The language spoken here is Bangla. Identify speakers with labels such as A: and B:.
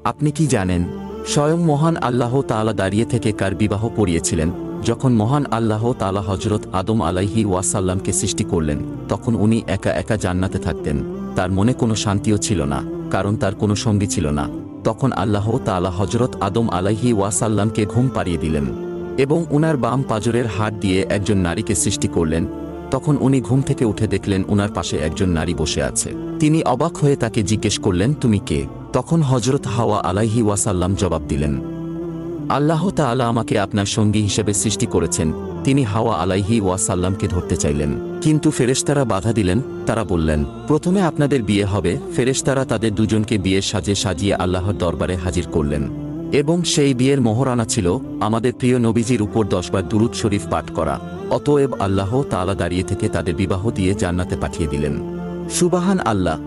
A: আপনি কি জানেন স্বয়ং মহান আল্লাহ তাআলা দাঁড়িয়ে থেকে কার বিবাহ পড়িয়েছিলেন? যখন মহান আল্লাহ তাআলা হযরত আদম আলাইহি ওয়াসাল্লামকে সৃষ্টি করলেন, তখন উনি একা একা জান্নাতে থাকতেন। তার মনে কোনো শান্তিও ছিল না, কারণ তার কোনো সঙ্গী ছিল না। তখন আল্লাহ তাআলা হযরত আদম আলাইহি ওয়াসাল্লামকে ঘুম পাড়িয়ে দিলেন এবং উনার বাম পাজরের হাড় দিয়ে একজন নারীকে সৃষ্টি করলেন। তখন উনি ঘুম থেকে উঠে দেখলেন উনার পাশে একজন নারী বসে আছে। তিনি অবাক হয়ে তাকে জিজ্ঞেস করলেন, তুমি কে? তখন হযরত হাওয়া আলাইহি ওয়াসাল্লাম জবাব দিলেন, আল্লাহ তাআলা আমাকে আপনার সঙ্গী হিসেবে সৃষ্টি করেছেন। তিনি হাওয়া আলাইহি ওয়াসাল্লামকে ধরতে চাইলেন, কিন্তু ফেরেশতারা বাধা দিলেন। তারা বললেন, প্রথমে আপনাদের বিয়ে হবে। ফেরেশতারা তাদের দুজনকে বিয়ের সাজে সাজিয়ে আল্লাহর দরবারে হাজির করলেন এবং সেই বিয়ের মোহরানা ছিল আমাদের প্রিয় নবীজির উপর 10 বার দুরূদ শরীফ পাঠ করা। অতএব আল্লাহ তাআলা দাঁড়িয়ে থেকে তাদের বিবাহ দিয়ে জান্নাতে পাঠিয়ে দিলেন। সুবহান আল্লাহ।